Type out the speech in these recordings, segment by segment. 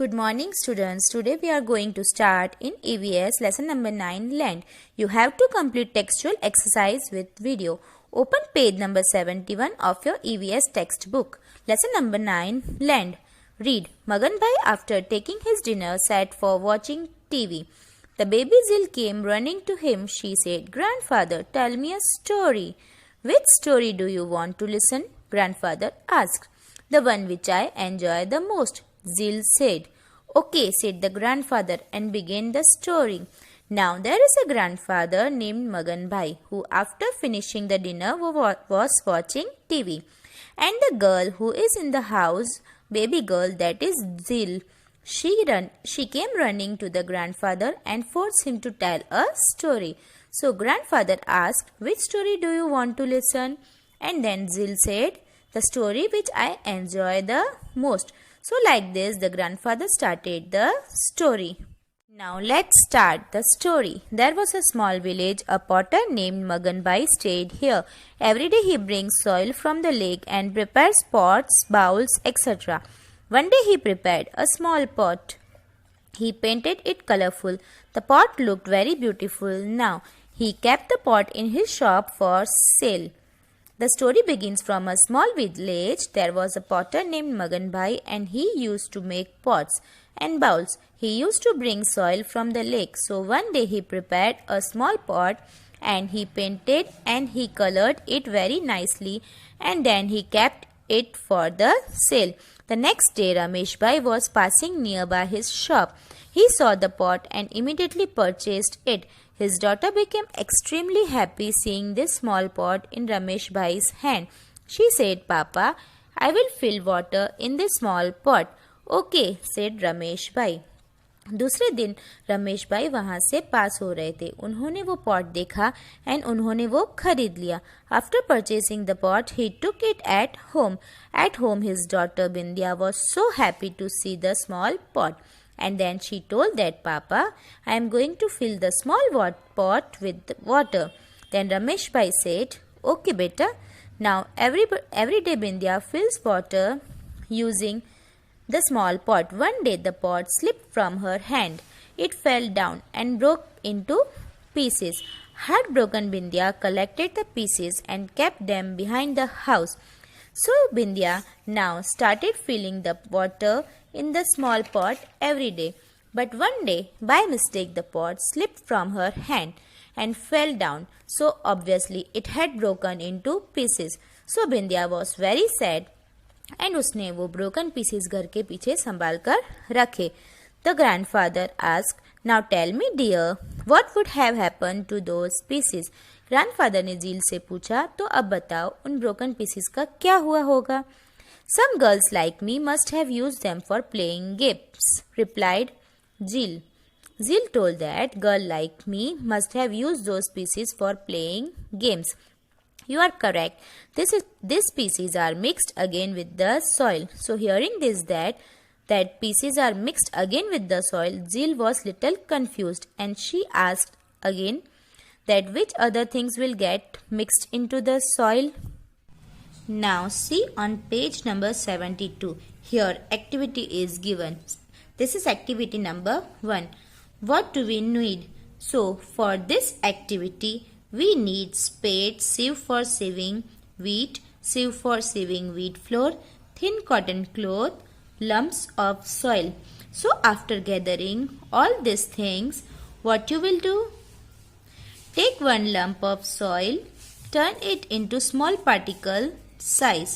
Good morning students. Today we are going to start in EVS lesson number 9 Land. You have to complete textual exercise with video. Open page number 71 of your EVS textbook. Lesson number 9 Land. Read. Magan Bhai after taking his dinner sat for watching TV. The baby Zil came running to him. She said, "Grandfather, tell me a story." "Which story do you want to listen?" Grandfather asked. "The one which I enjoy the most," Zil said. "Okay," said the grandfather and began the story. Now there is a grandfather named Magan Bhai who after finishing the dinner was watching TV. And the girl who is in the house, baby girl that is Zil, she came running to the grandfather and forced him to tell a story. So grandfather asked, "Which story do you want to listen?" And then Zil said, "The story which I enjoy the most." So like this the grandfather started the story. Now let's start the story. There was a small village. A potter named Magan Bhai stayed here. Every day he brings soil from the lake and prepares pots, bowls, etc. One day he prepared a small pot. He painted it colorful. The pot looked very beautiful. Now he kept the pot in his shop for sale. The story begins from a small village. There was a potter named Magan Bhai and he used to make pots and bowls. He used to bring soil from the lake. So one day he prepared a small pot and he painted and he colored it very nicely and then he kept it for the sale. The next day Ramesh Bhai was passing nearby his shop. He saw the pot and immediately purchased it. His daughter became extremely happy seeing this small pot in Ramesh Bhai's hand. She said, "Papa, I will fill water in this small pot." "Okay," said Ramesh Bhai. दूसरे दिन रमेश भाई वहाँ से पास हो रहे थे. उन्होंने वो पॉट देखा एंड उन्होंने वो खरीद लिया. After purchasing the pot he took it at home. At home his daughter Bindiya was so happy to see the small pot. And then she told that, "Papa, I am going to fill the small pot with water." Then Ramesh Bhai said, "Okay, beta." Now every day Bindia fills water using the small pot. One day the pot slipped from her hand. It fell down and broke into pieces. Heartbroken Bindia collected the pieces and kept them behind the house. So Bindia now started filling the water in the small pot every day. But one day, by mistake, the pot slipped from her hand and fell down. So obviously it had broken into pieces. So Bindia was very sad and उसने वो broken pieces घर के पीछे संभाल कर रखे. The grandfather asked, "Now tell me, dear, what would have happened to those pieces?" Grandfather ने झील से पूछा, "तो अब बताओ उन ब्रोकन पीसेस का क्या हुआ होगा?" "Some girls like me must have used them for playing games," replied Zil. Zil told that girl like me must have used those pieces for playing games. "You are correct. These pieces are mixed again with the soil." So hearing this that pieces are mixed again with the soil, Zil was little confused and she asked again that which other things will get mixed into the soil. Now see on page number 72. Here activity is given. This is activity number 1. What do we need? So for this activity we need spade, sieve for sieving wheat, sieve for sieving wheat flour, thin cotton cloth, lumps of soil. So after gathering all these things, what you will do? Take one lump of soil, turn it into small particle size.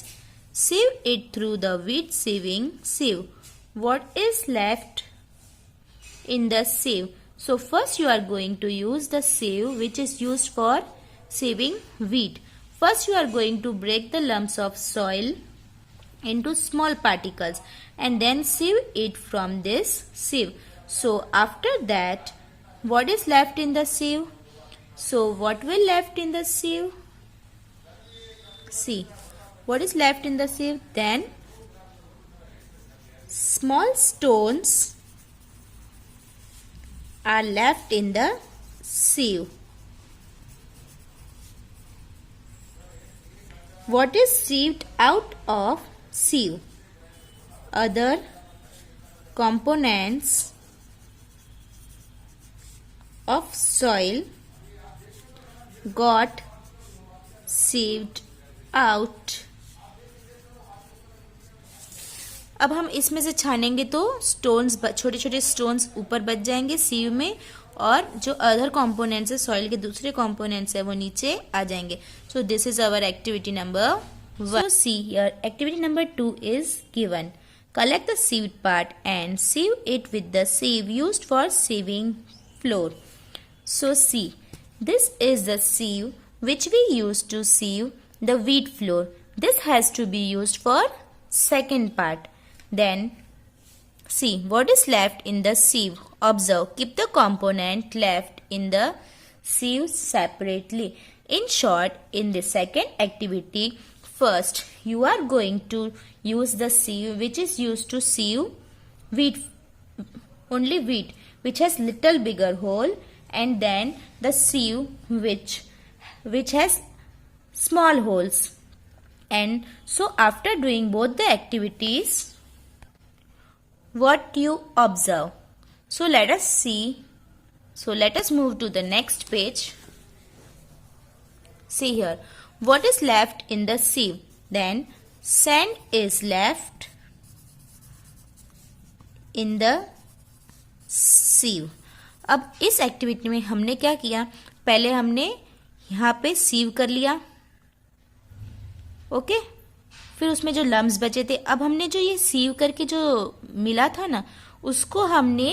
Sieve it through the wheat sieving sieve. What is left in the sieve? So first you are going to use the sieve which is used for sieving wheat. First you are going to break the lumps of soil into small particles and then sieve it from this sieve. So after that, what is left in the sieve? So what will left in the sieve? See, what is left in the sieve? Then small stones are left in the sieve. What is sieved out of sieve? Other components of soil got sieved out. अब हम इसमें से छानेंगे तो stones, छोटे छोटे stones ऊपर बच जाएंगे सीव में, और जो अदर कंपोनेंट्स है सॉइल के दूसरे कंपोनेंट्स है वो नीचे आ जाएंगे. So this is our activity number 1. So see here, activity number 2 is given. Collect the sieved part and sieve it with the sieve used for sieving floor. So see, this is the sieve which we use to sieve the wheat floor. This has to be used for second part. Then see what is left in the sieve. Observe, keep the component left in the sieve separately. In short, in the second activity, first you are going to use the sieve which is used to sieve wheat, only wheat, which has little bigger hole, and then the sieve which has small holes. And so after doing both the activities, what you observe? So let us see. So let us move to the next page. See here, what is left in the sieve? Then sand is left in the sieve. अब इस activity में हमने क्या किया, पहले हमने यहाँ पे सीव कर लिया, ओके. फिर उसमें जो लम्स बचे थे, अब हमने जो ये सीव करके जो मिला था ना, उसको हमने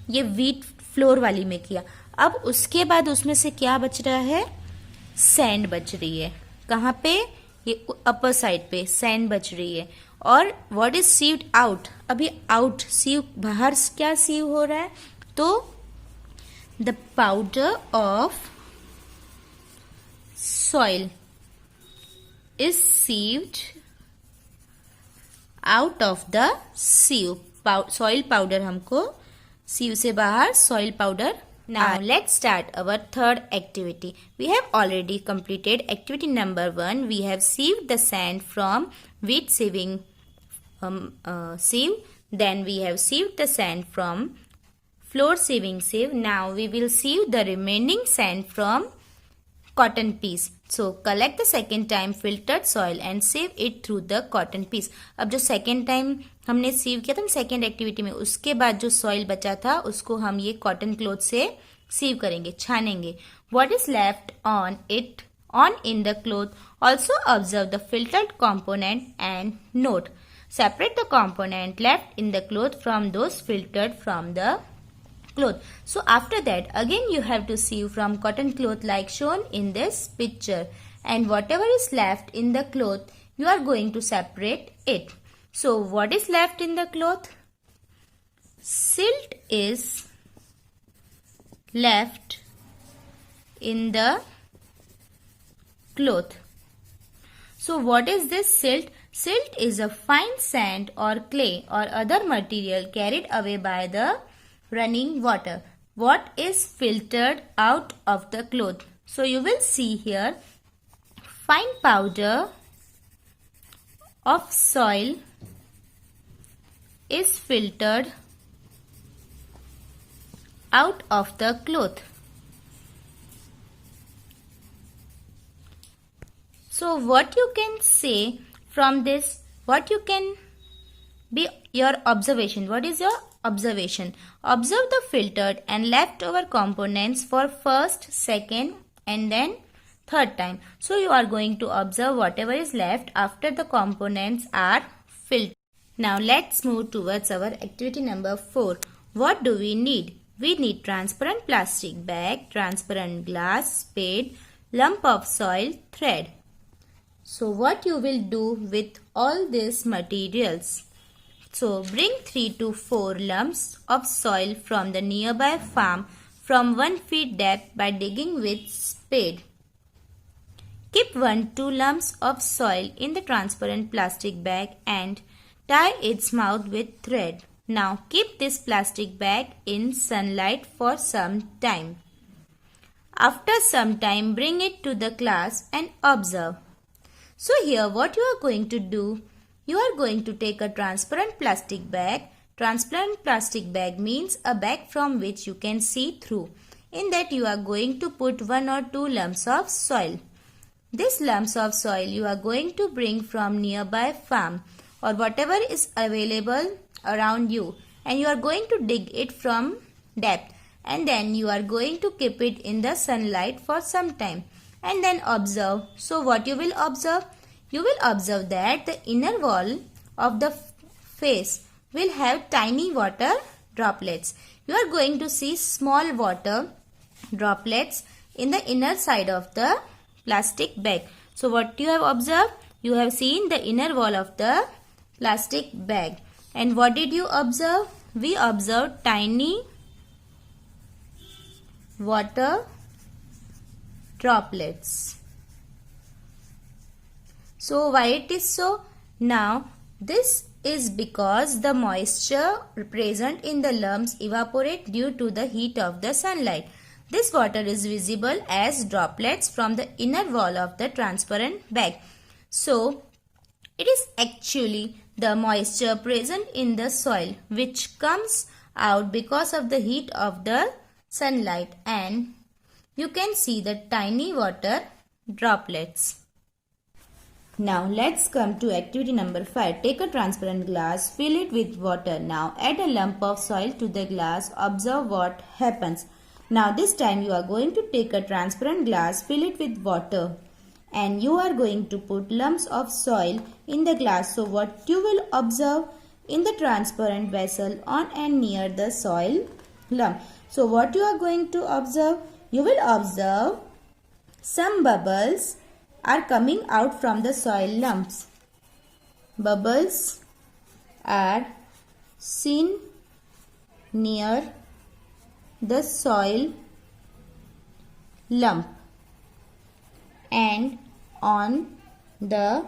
ये व्हीट फ्लोर वाली में किया. अब उसके बाद उसमें से क्या बच रहा है, सैंड बच रही है. कहाँ पे, ये अपर साइड पे सैंड बच रही है. और व्हाट इज सीव्ड आउट, अभी आउट सीव, बाहर क्या सीव हो रहा है, तो the powder of soil is sieved out of the sieve. Soil powder हमको सीव से बाहर soil powder. Now let's start our third activity. We have already completed activity number 1. We have sieved the sand from wheat sieving sieve. Then we have sieved the sand from floor sieving sieve. Now we will sieve the remaining sand from cotton piece. So collect the second time filtered soil and sieve it through the cotton piece. अब जो second time हमने सीव किया था second activity में, उसके बाद जो soil बचा था उसको हम ये कॉटन क्लॉथ से सीव करेंगे, छानेंगे. What is left on it on in the cloth. Also observe the filtered component and note. Separate the component left in the cloth from those filtered from the cloth. So after that again you have to sieve from cotton cloth like shown in this picture, and whatever is left in the cloth you are going to separate it. So what is left in the cloth? Silt is left in the cloth. So what is this silt? Silt is a fine sand or clay or other material carried away by the running water. What is filtered out of the cloth? So you will see here, fine powder of soil is filtered out of the cloth. So what you can say from this, what you can be your observation. What is your observation? Observe the filtered and leftover components for first, second and then third time. So you are going to observe whatever is left after the components are filtered. Now let's move towards our activity number 4. What do we need? We need transparent plastic bag, transparent glass, spade, lump of soil, thread. So what you will do with all these materials? So bring 3 to 4 lumps of soil from the nearby farm from 1 feet depth by digging with spade. Keep 1-2 lumps of soil in the transparent plastic bag and tie its mouth with thread. Now keep this plastic bag in sunlight for some time. After some time, bring it to the class and observe. So here what you are going to do, you are going to take a transparent plastic bag, Transparent plastic bag means a bag from which you can see through. In that you are going to put 1 or 2 lumps of soil. These lumps of soil you are going to bring from nearby farm or whatever is available around you, and you are going to dig it from depth, and then you are going to keep it in the sunlight for some time and then observe. So what you will observe? You will observe that the inner wall of the face will have tiny water droplets. You are going to see small water droplets in the inner side of the plastic bag. So what you have observed? You have seen the inner wall of the plastic bag. And what did you observe? We observed tiny water droplets. So why it is so? Now this is because the moisture present in the lumps evaporate due to the heat of the sunlight. This water is visible as droplets from the inner wall of the transparent bag. So it is actually the moisture present in the soil which comes out because of the heat of the sunlight, and you can see the tiny water droplets. Now let's come to activity number 5. Take a transparent glass, fill it with water. Now add a lump of soil to the glass. Observe what happens. Now this time you are going to take a transparent glass, fill it with water, and you are going to put lumps of soil in the glass. So what you will observe in the transparent vessel on and near the soil lump? So what you are going to observe? You will observe some bubbles are coming out from the soil lumps. Bubbles are seen near the soil lump and on the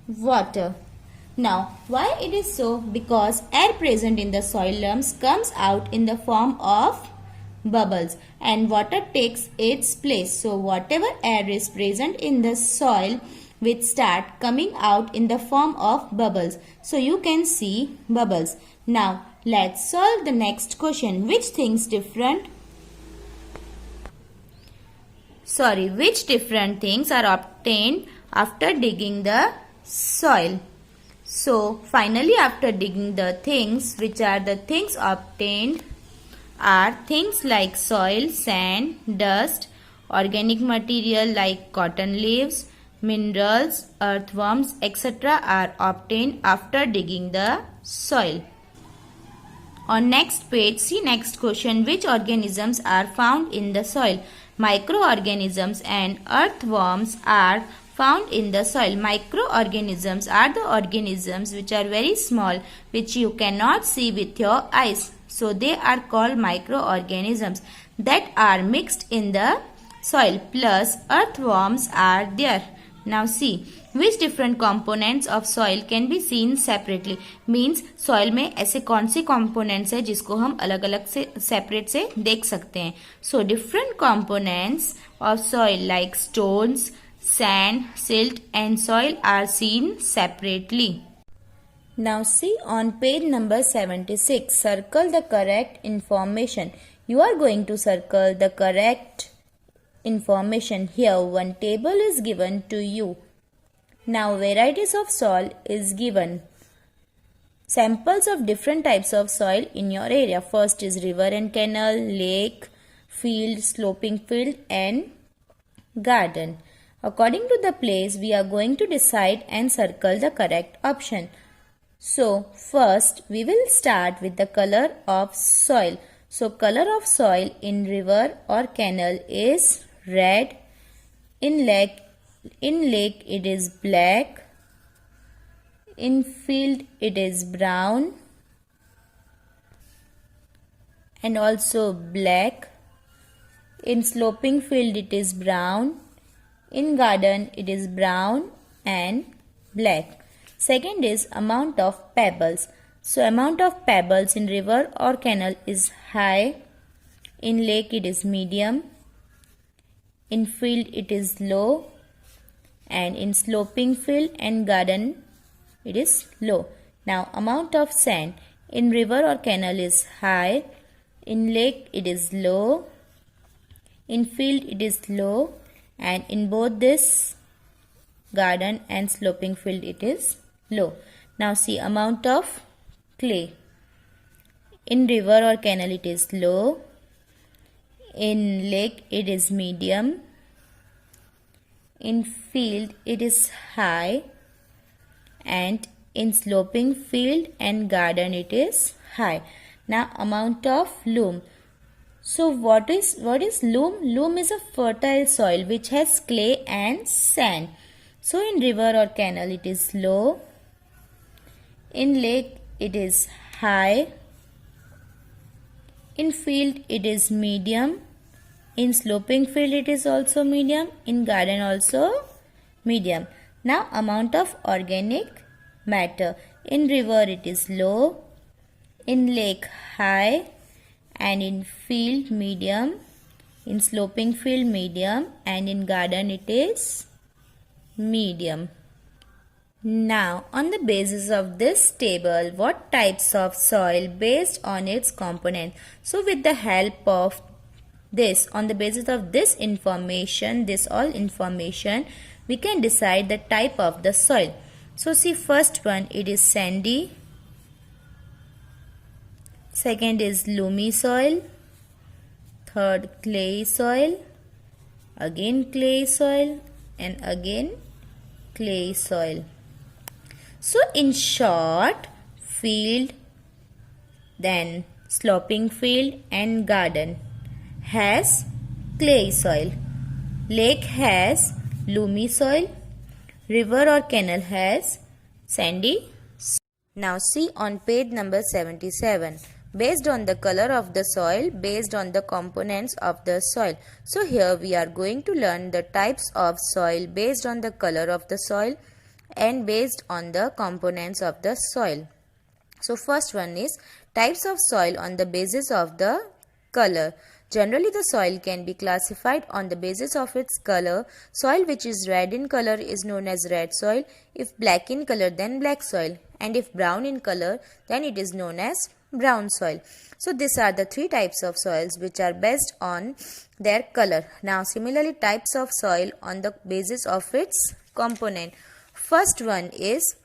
water. Now why it is so? Because air present in the soil lumps comes out in the form of bubbles and water takes its place. So whatever air is present in the soil will start coming out in the form of bubbles. So you can see bubbles. Now let's solve the next question. Which different things are obtained after digging the soil? So finally, after digging the things, which are the things obtained are things like soil, sand, dust, organic material like cotton leaves, minerals, earthworms, etc. are obtained after digging the soil. On next page, see next question. Which organisms are found in the soil? Microorganisms and earthworms are found in the soil. Microorganisms are the organisms which are very small, which you cannot see with your eyes. So they are called microorganisms that are mixed in the soil. Plus earthworms are there. Now see, which different components of soil can be seen separately? Means soil में ऐसे कौन से components है जिसको हम अलग अलग से separate से देख सकते हैं. So different components of soil like stones, sand, silt and soil are seen separately. Now see on page number 76, circle the correct information. You are going to circle the correct information. Here one table is given to you. Now varieties of soil is given. Samples of different types of soil in your area. First is river and canal, lake, field, sloping field and garden. According to the place, we are going to decide and circle the correct option. So first we will start with the color of soil. So color of soil in river or canal is red. In lake it is black. In field it is brown and also black. In sloping field it is brown. In garden it is brown and black. Second is amount of pebbles. So amount of pebbles in river or canal is high. In lake it is medium. In field it is low. And in sloping field and garden it is low. Now amount of sand in river or canal is high, in lake it is low, in field it is low, and in both this garden and sloping field it is low. Now see amount of clay. In river or canal it is low, in lake it is medium, in field it is high, and in sloping field and garden it is high. Now amount of loam. So what is loam? Loam is a fertile soil which has clay and sand. So in river or canal it is low, in lake it is high, in field it is medium, in sloping field it is also medium, in garden also medium. Now amount of organic matter. In river it is low, in lake high, and in field medium, in sloping field medium, and in garden it is medium. Now on the basis of this table, what types of soil based on its component. So with the help of this, on the basis of this information, this all information, we can decide the type of the soil. So see, first one, it is sandy, second is loamy soil, third clay soil, again clay soil, and again clay soil. So in short, field, then sloping field and garden has clay soil, lake has loamy soil, river or canal has sandy. Now see on page number 77. Based on the color of the soil, based on the components of the soil. So here we are going to learn the types of soil based on the color of the soil and based on the components of the soil. So first one is types of soil on the basis of the color. Generally, the soil can be classified on the basis of its color. Soil which is red in color is known as red soil. If black in color, then black soil. And if brown in color, then it is known as brown soil. So these are the three types of soils which are based on their color. Now similarly, types of soil on the basis of its component. First one is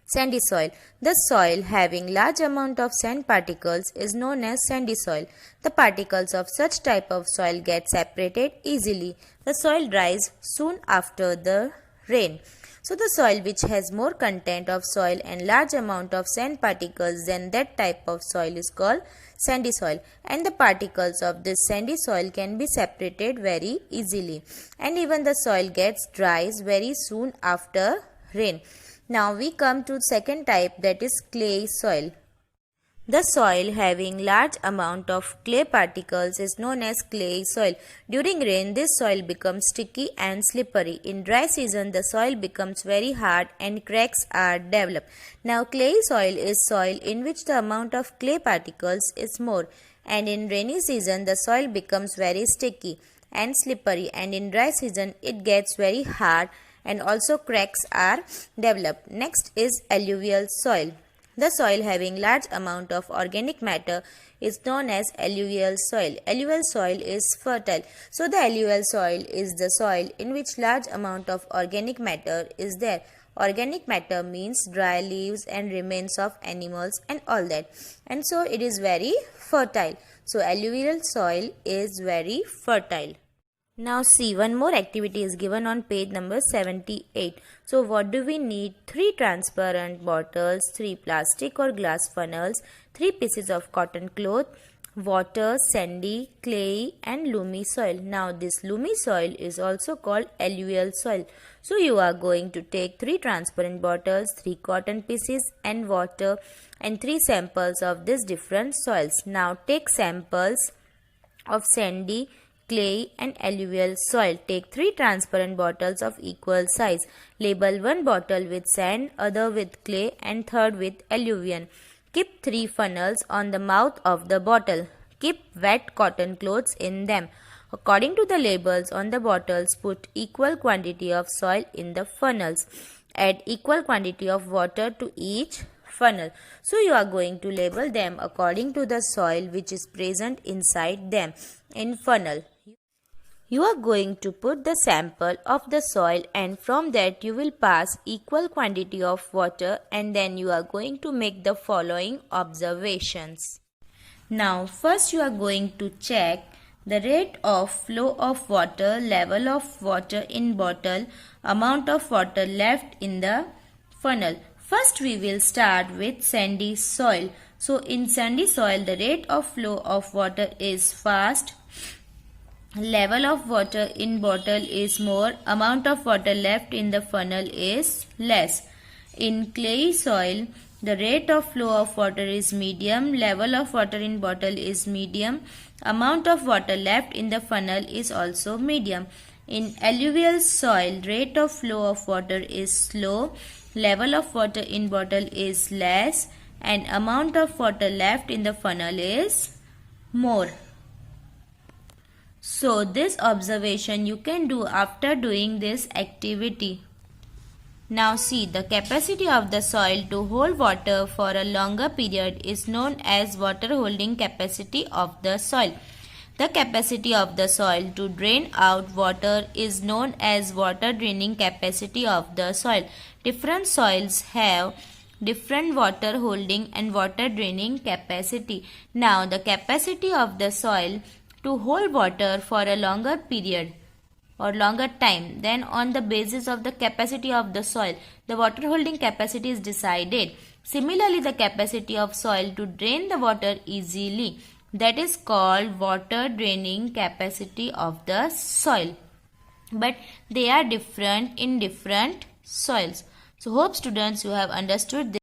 sandy soil. The soil having large amount of sand particles is known as sandy soil. The particles of such type of soil get separated easily. The soil dries soon after the rain. So the soil which has more content of soil and large amount of sand particles than that type of soil is called sandy soil, and the particles of this sandy soil can be separated very easily, and even the soil gets dries very soon after rain. Now we come to second type, that is clay soil. The soil having large amount of clay particles is known as clay soil. During rain, this soil becomes sticky and slippery. In dry season, the soil becomes very hard and cracks are developed. Now clay soil is soil in which the amount of clay particles is more, and in rainy season the soil becomes very sticky and slippery, and in dry season it gets very hard and also cracks are developed. Next is alluvial soil. The soil having large amount of organic matter is known as alluvial soil. Alluvial soil is fertile. So the alluvial soil is the soil in which large amount of organic matter is there. Organic matter means dry leaves and remains of animals and all that. And so it is very fertile. So alluvial soil is very fertile. Now see, one more activity is given on page number 78. So what do we need? 3 transparent bottles, 3 plastic or glass funnels, 3 pieces of cotton cloth, water, sandy, clay and loamy soil. Now this loamy soil is also called alluvial soil. So you are going to take 3 transparent bottles, 3 cotton pieces and water and 3 samples of these different soils. Now take samples of sandy, clay and alluvial soil. Take 3 transparent bottles of equal size. Label one bottle with sand, other with clay and third with alluvium. Keep 3 funnels on the mouth of the bottle. Keep wet cotton cloths in them. According to the labels on the bottles, put equal quantity of soil in the funnels. Add equal quantity of water to each funnel. So you are going to label them according to the soil which is present inside them in funnel. You are going to put the sample of the soil, and from that you will pass equal quantity of water, and then you are going to make the following observations. Now first you are going to check the rate of flow of water, level of water in bottle, amount of water left in the funnel. First we will start with sandy soil. So in sandy soil the rate of flow of water is fast, level of water in bottle is more, amount of water left in the funnel is less. In clayey soil the rate of flow of water is medium, level of water in bottle is medium, amount of water left in the funnel is also medium. In alluvial soil, rate of flow of water is slow, level of water in bottle is less, and amount of water left in the funnel is more. So this observation you can do after doing this activity. Now see, the capacity of the soil to hold water for a longer period is known as water holding capacity of the soil. The capacity of the soil to drain out water is known as water draining capacity of the soil. Different soils have different water holding and water draining capacity. Now the capacity of the soil to hold water for a longer period or longer time, then on the basis of the capacity of the soil, the water holding capacity is decided. Similarly, the capacity of soil to drain the water easily, that is called water draining capacity of the soil. But they are different in different soils. So hope students you have understood this.